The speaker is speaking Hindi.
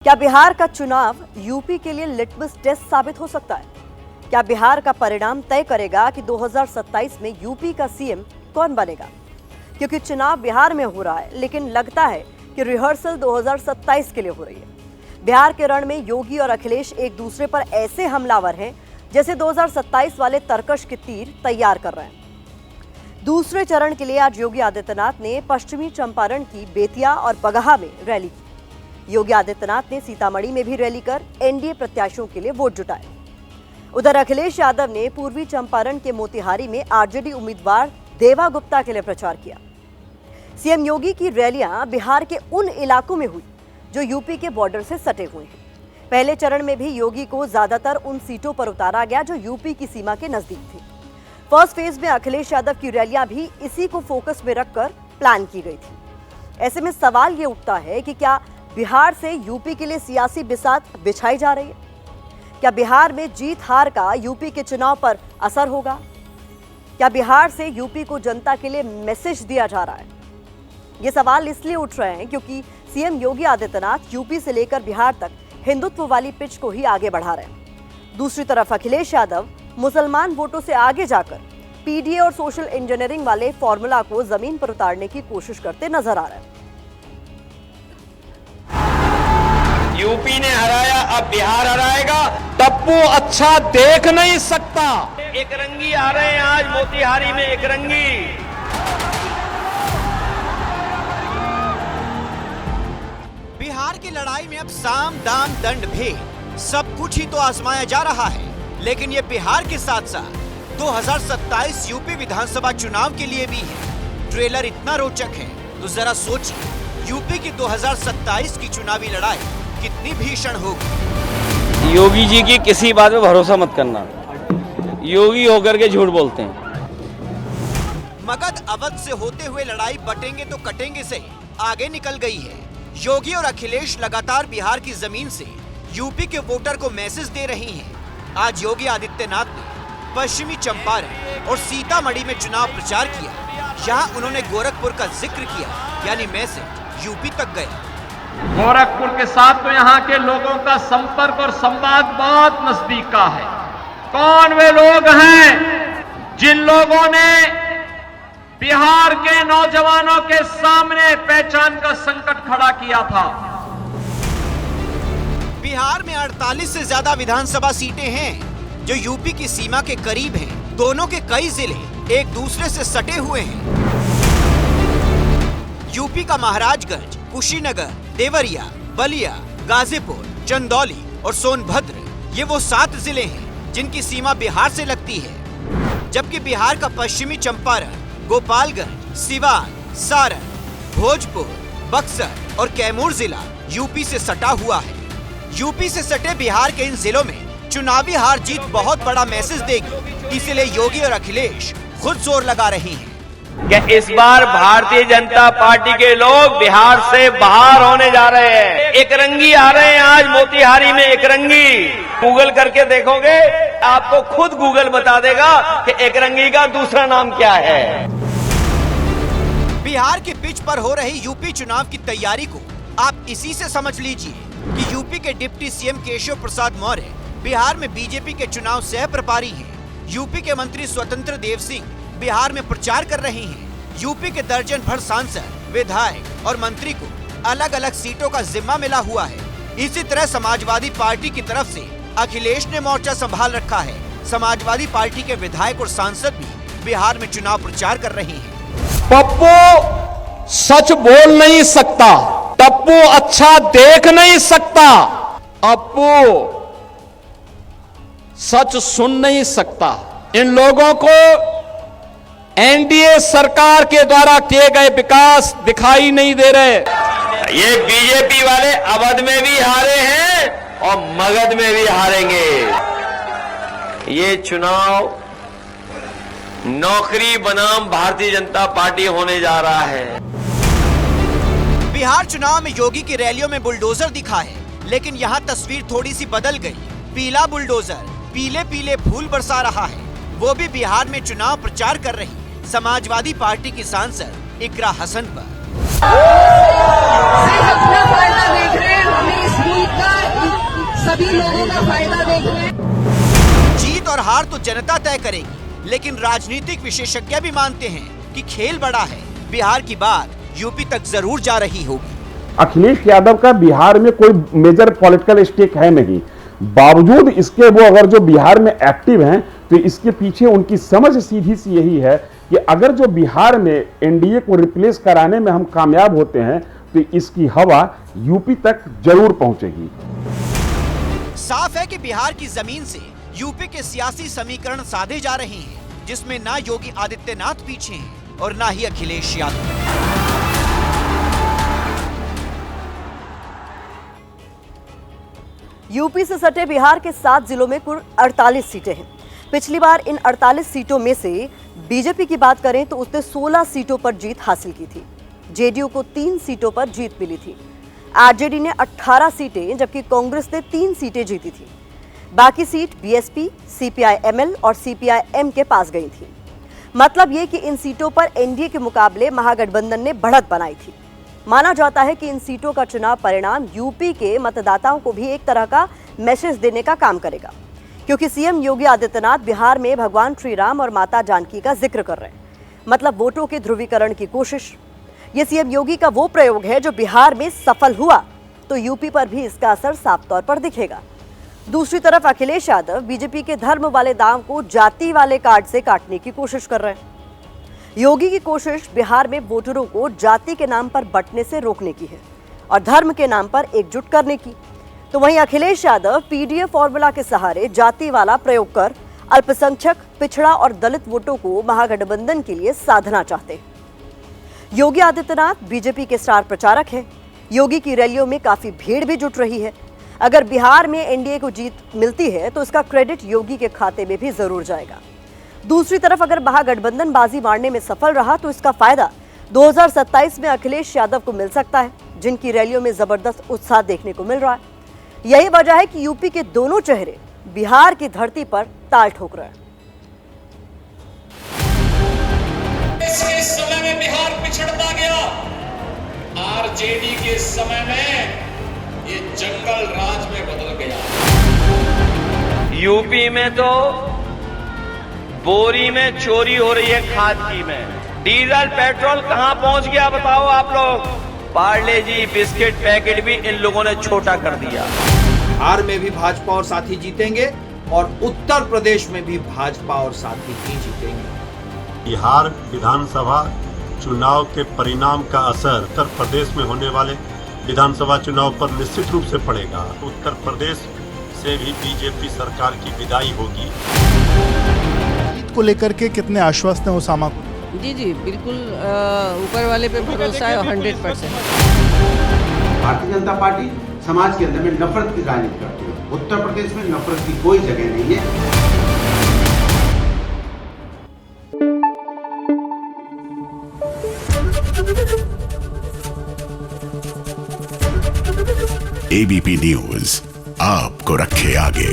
क्या बिहार का चुनाव यूपी के लिए लिटमस टेस्ट साबित हो सकता है? क्या बिहार का परिणाम तय करेगा कि 2027 में यूपी का सीएम कौन बनेगा? क्योंकि चुनाव बिहार में हो रहा है, लेकिन लगता है कि रिहर्सल 2027 के लिए हो रही है। बिहार के रण में योगी और अखिलेश एक दूसरे पर ऐसे हमलावर हैं जैसे 2027 वाले तरकश के तीर तैयार कर रहे हैं। दूसरे चरण के लिए आज योगी आदित्यनाथ ने पश्चिमी चंपारण की बेतिया और बगहा में रैली की। योगी आदित्यनाथ ने सीतामढ़ी में भी रैली कर एनडीए प्रत्याशियों के लिए वोट जुटाए। उधर अखिलेश यादव ने पूर्वी चंपारण के मोतिहारी में आरजेडी उम्मीदवार देवा गुप्ता के लिए प्रचार किया। सीएम योगी की रैलियां बिहार के उन इलाकों में हुई जो यूपी के बॉर्डर से सटे हुए हैं। पहले चरण में भी योगी को ज्यादातर उन सीटों पर उतारा गया जो यूपी की सीमा के नजदीक थी। फर्स्ट फेज में अखिलेश यादव की रैलियां भी इसी को फोकस में रखकर प्लान की गई थी। ऐसे में सवाल ये उठता है कि क्या बिहार से यूपी के लिए सियासी बिसात बिछाई जा रही है? क्या बिहार में जीत हार का यूपी के चुनाव पर असर होगा? क्या बिहार से यूपी को जनता के लिए मैसेज दिया जा रहा है? ये सवाल इसलिए उठ रहे हैं क्योंकि सीएम योगी आदित्यनाथ यूपी से लेकर बिहार तक हिंदुत्व वाली पिच को ही आगे बढ़ा रहे हैं। दूसरी तरफ अखिलेश यादव मुसलमान वोटों से आगे जाकर पीडीए और सोशल इंजीनियरिंग वाले फॉर्मूला को जमीन पर उतारने की कोशिश करते नजर आ रहे हैं। यूपी ने हराया, अब बिहार हराएगा। टप्पू अच्छा देख नहीं सकता। एक रंगी आ रहे हैं आज मोतिहारी में, एक रंगी। बिहार की लड़ाई में अब साम दाम दंड भेद सब कुछ ही तो आजमाया जा रहा है। लेकिन ये बिहार के साथ साथ 2027 यूपी विधानसभा चुनाव के लिए भी है। ट्रेलर इतना रोचक है तो जरा सोचिए, यूपी की 2027 की चुनावी लड़ाई कितनी भीषण होगी। योगी जी की किसी बात पे भरोसा मत करना, योगी होकर के झूठ बोलते हैं। मगध अवध से होते हुए लड़ाई बटेंगे तो कटेंगे से आगे निकल गई है। योगी और अखिलेश लगातार बिहार की जमीन से यूपी के वोटर को मैसेज दे रही हैं। आज योगी आदित्यनाथ ने पश्चिमी चंपारण और सीतामढ़ी में चुनाव प्रचार किया। यहाँ उन्होंने गोरखपुर का जिक्र किया, यानी मैसेज यूपी तक गया। गोरखपुर के साथ तो यहाँ के लोगों का संपर्क और संवाद बहुत नजदीक का है। कौन वे लोग हैं जिन लोगों ने बिहार के नौजवानों के सामने पहचान का संकट खड़ा किया था? बिहार में 48 से ज्यादा विधानसभा सीटें हैं जो यूपी की सीमा के करीब हैं। दोनों के कई जिले एक दूसरे से सटे हुए हैं। यूपी का महाराजगंज, कुशीनगर, देवरिया, बलिया, गाजीपुर, चंदौली और सोनभद्र ये वो 7 जिले हैं जिनकी सीमा बिहार से लगती है। जबकि बिहार का पश्चिमी चंपारण, गोपालगंज, सिवान, सारण, भोजपुर, बक्सर और कैमूर जिला यूपी से सटा हुआ है। यूपी से सटे बिहार के इन जिलों में चुनावी हार जीत बहुत बड़ा मैसेज देगी, इसलिए योगी और अखिलेश खुद जोर लगा रही हैं। कि इस बार भारतीय जनता पार्टी के लोग बिहार से बाहर होने जा रहे हैं। एक रंगी आ रहे हैं आज मोतिहारी में, एक रंगी। गूगल करके देखोगे, आपको खुद गूगल बता देगा कि एक रंगी का दूसरा नाम क्या है। बिहार की पिच पर हो रही यूपी चुनाव की तैयारी को आप इसी से समझ लीजिए कि यूपी के डिप्टी सीएम केशव प्रसाद मौर्य बिहार में बीजेपी के चुनाव सह प्रभारी हैं। यूपी के मंत्री स्वतंत्र देव सिंह बिहार में प्रचार कर रहे हैं। यूपी के दर्जन भर सांसद, विधायक और मंत्री को अलग अलग सीटों का जिम्मा मिला हुआ है। इसी तरह समाजवादी पार्टी की तरफ से अखिलेश ने मोर्चा संभाल रखा है। समाजवादी पार्टी के विधायक और सांसद भी बिहार में चुनाव प्रचार कर रहे हैं। पप्पू सच बोल नहीं सकता, टप्पू अच्छा देख नहीं सकता, अप्पू सच सुन नहीं सकता। इन लोगों को एनडीए सरकार के द्वारा किए गए विकास दिखाई नहीं दे रहे। ये बीजेपी वाले अवध में भी हारे हैं और मगध में भी हारेंगे। ये चुनाव नौकरी बनाम भारतीय जनता पार्टी होने जा रहा है। बिहार चुनाव में योगी की रैलियों में बुलडोजर दिखा है, लेकिन यहाँ तस्वीर थोड़ी सी बदल गई। पीला बुलडोजर पीले पीले फूल बरसा रहा है, वो भी बिहार में चुनाव प्रचार कर रही समाजवादी पार्टी की सांसद इकरा हसन पर। सिर्फ अपना फायदा देख रहे हैं, हमें इस मुल्क सभी लोगों का फायदा देख रहे हैं। जीत और हार तो जनता तय करेगी, लेकिन राजनीतिक विशेषज्ञ भी मानते हैं कि खेल बड़ा है। बिहार की बात यूपी तक जरूर जा रही होगी। अखिलेश यादव का बिहार में कोई मेजर पॉलिटिकल स्टेक है नहीं, बावजूद इसके वो अगर जो बिहार में एक्टिव हैं तो इसके पीछे उनकी समझ सीधी सी यही है कि अगर जो बिहार में एनडीए को रिप्लेस कराने में हम कामयाब होते हैं तो इसकी हवा यूपी तक जरूर पहुंचेगी। साफ है कि बिहार की जमीन से यूपी के सियासी समीकरण साधे जा रहे हैं, जिसमें ना योगी आदित्यनाथ पीछे हैं और ना ही अखिलेश यादव। यूपी से सटे बिहार के 7 जिलों में कुल 48 सीटें हैं। पिछली बार इन 48 सीटों में से बीजेपी की बात करें तो उसने 16 सीटों पर जीत हासिल की थी। जेडीयू को 3 सीटों पर जीत मिली थी। आरजेडी ने 18 सीटें जबकि कांग्रेस ने 3 सीटें जीती थी। बाकी सीट बीएसपी, सीपीआई-एमएल और सीपीआई-एम के पास गई थी। मतलब ये कि इन सीटों पर एनडीए के मुकाबले महागठबंधन ने बढ़त बनाई थी। माना जाता है कि इन सीटों का चुनाव परिणाम यूपी के मतदाताओं को भी एक तरह का मैसेज देने का काम करेगा, क्योंकि सीएम योगी आदित्यनाथ बिहार में भगवान श्री राम और माता जानकी का जिक्र कर रहे हैं। मतलब वोटों के ध्रुवीकरण की कोशिश। ये सीएम योगी का वो प्रयोग है जो बिहार में सफल हुआ तो यूपी पर भी इसका असर साफ तौर पर दिखेगा। दूसरी तरफ अखिलेश यादव बीजेपी के धर्म वाले दांव को जाति वाले कार्ड से काटने की कोशिश कर रहे हैं। योगी की कोशिश बिहार में वोटरों को जाति के नाम पर बंटने से रोकने की है और धर्म के नाम पर एकजुट करने की। तो वहीं अखिलेश यादव पीडीए फॉर्मूला के सहारे जाति वाला प्रयोग कर अल्पसंख्यक, पिछड़ा और दलित वोटों को महागठबंधन के लिए साधना चाहते हैं। योगी आदित्यनाथ बीजेपी के स्टार प्रचारक हैं। योगी की रैलियों में काफी भीड़ भी जुट रही है। अगर बिहार में एनडीए को जीत मिलती है तो इसका क्रेडिट योगी के खाते में भी जरूर जाएगा। दूसरी तरफ अगर महागठबंधन बाजी मारने में सफल रहा तो इसका फायदा 2027 में अखिलेश यादव को मिल सकता है, जिनकी रैलियों में जबरदस्त उत्साह देखने को मिल रहा है। यही वजह है कि यूपी के दोनों चेहरे बिहार की धरती पर ताल ठोक रहे हैं। इसके समय में बिहार पिछड़ता गया, आरजेडी के समय में ये जंगल राज में बदल गया। यूपी में तो बोरी में चोरी हो रही है, खाद की में। डीजल पेट्रोल कहां पहुंच गया बताओ आप लोग। पार्ले जी बिस्किट पैकेट भी इन लोगों ने छोटा कर दिया। बिहार में भी भाजपा और साथी जीतेंगे और उत्तर प्रदेश में भी भाजपा और साथी ही जीतेंगे। बिहार विधानसभा चुनाव के परिणाम का असर उत्तर प्रदेश में होने वाले विधानसभा चुनाव पर निश्चित रूप से पड़ेगा। उत्तर प्रदेश से भी बीजेपी सरकार की विदाई होगी। को लेकर के कितने आश्वस्त हैं उसामा को? जी बिल्कुल, ऊपर वाले पे भरोसा है 100%। भारतीय जनता पार्टी समाज के अंदर में नफरत की राजनीति करती है। उत्तर प्रदेश में नफरत की कोई जगह नहीं है। एबीपी न्यूज आपको रखे आगे।